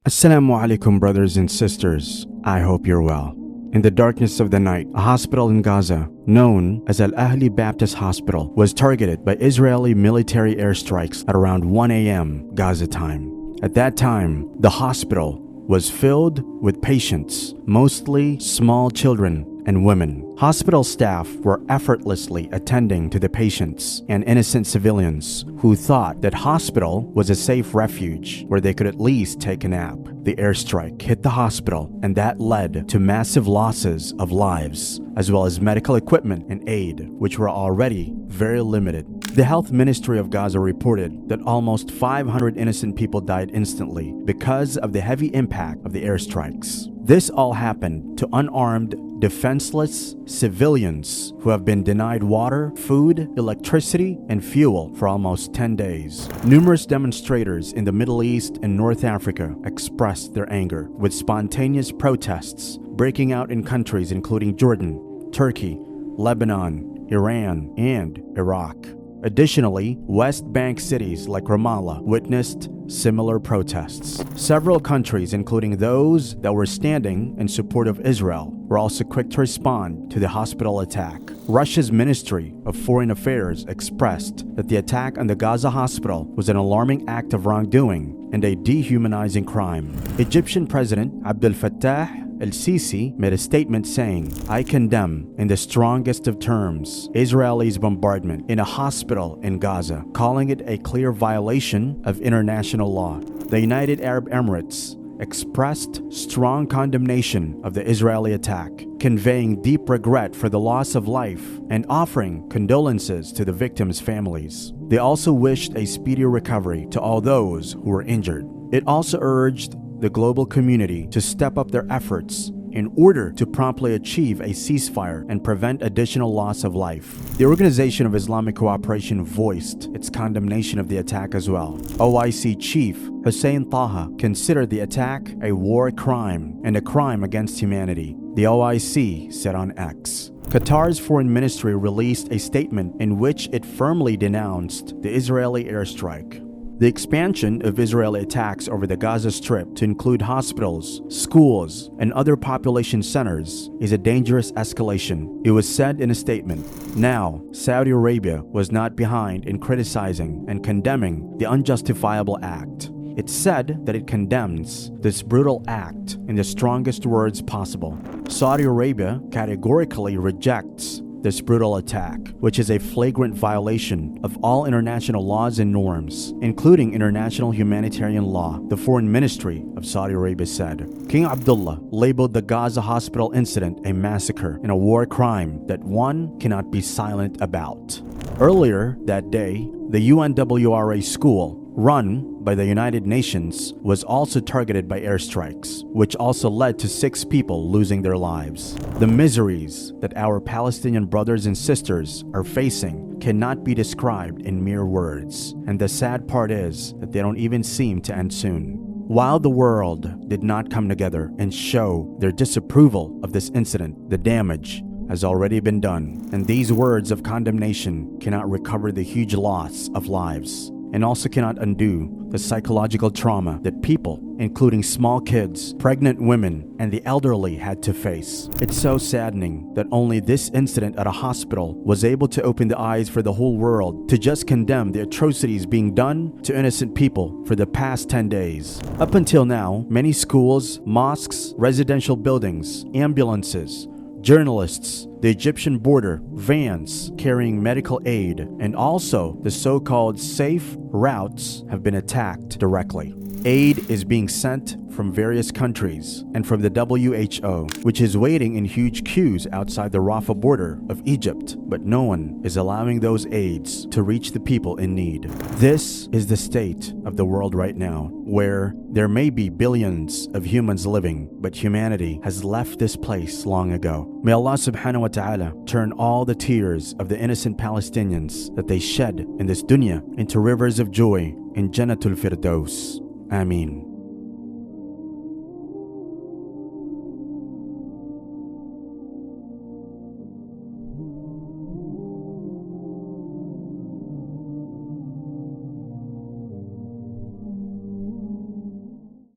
Assalamu alaikum, brothers and sisters. I hope you're well. In the darkness of the night, a hospital in Gaza, known as Al-Ahli Baptist Hospital, was targeted by Israeli military airstrikes at around 1 a.m. Gaza time. At that time, the hospital was filled with patients, mostly small children and women. Hospital staff were effortlessly attending to the patients and innocent civilians who thought that hospital was a safe refuge where they could at least take a nap. The airstrike hit the hospital, and that led to massive losses of lives, as well as medical equipment and aid, which were already very limited. The Health Ministry of Gaza reported that almost 500 innocent people died instantly because of the heavy impact of the airstrikes. This all happened to unarmed, defenseless civilians who have been denied water, food, electricity, and fuel for almost 10 days. Numerous demonstrators in the Middle East and North Africa expressed their anger, with spontaneous protests breaking out in countries including Jordan, Turkey, Lebanon, Iran, and Iraq. Additionally, West Bank cities like Ramallah witnessed similar protests. Several countries, including those that were standing in support of Israel, were also quick to respond to the hospital attack. Russia's Ministry of Foreign Affairs expressed that the attack on the Gaza hospital was an alarming act of wrongdoing and a dehumanizing crime. Egyptian President Abdel Fattah El-Sisi made a statement saying, "I condemn in the strongest of terms Israel's bombardment in a hospital in Gaza, calling it a clear violation of international law." The United Arab Emirates expressed strong condemnation of the Israeli attack, conveying deep regret for the loss of life and offering condolences to the victims' families. They also wished a speedy recovery to all those who were injured. It also urged the global community to step up their efforts in order to promptly achieve a ceasefire and prevent additional loss of life. The Organization of Islamic Cooperation voiced its condemnation of the attack as well. OIC Chief Hussein Taha considered the attack a war crime and a crime against humanity, the OIC said on X. Qatar's foreign ministry released a statement in which it firmly denounced the Israeli airstrike. The expansion of Israeli attacks over the Gaza Strip to include hospitals, schools, and other population centers is a dangerous escalation, it was said in a statement. Now, Saudi Arabia was not behind in criticizing and condemning the unjustifiable act. It said that it condemns this brutal act in the strongest words possible. Saudi Arabia categorically rejects this brutal attack, which is a flagrant violation of all international laws and norms, including international humanitarian law, the Foreign Ministry of Saudi Arabia said. King Abdullah labeled the Gaza hospital incident a massacre and a war crime that one cannot be silent about. Earlier that day, the UNWRA school, run by the United Nations, was also targeted by airstrikes, which also led to 6 people losing their lives. The miseries that our Palestinian brothers and sisters are facing cannot be described in mere words, and the sad part is that they don't even seem to end soon. While the world did not come together and show their disapproval of this incident, the damage has already been done, and these words of condemnation cannot recover the huge loss of lives, and also cannot undo the psychological trauma that people, including small kids, pregnant women, and the elderly had to face. It's so saddening that only this incident at a hospital was able to open the eyes for the whole world to just condemn the atrocities being done to innocent people for the past 10 days. Up until now, many schools, mosques, residential buildings, ambulances, journalists, the Egyptian border, vans carrying medical aid, and also the so-called safe routes have been attacked directly. Aid is being sent from various countries and from the WHO, which is waiting in huge queues outside the Rafah border of Egypt, but no one is allowing those aids to reach the people in need. This is the state of the world right now, where there may be billions of humans living, but humanity has left this place long ago. May Allah subhanahu wa ta'ala turn all the tears of the innocent Palestinians that they shed in this dunya into rivers of joy in Jannatul Firdaus. Ameen.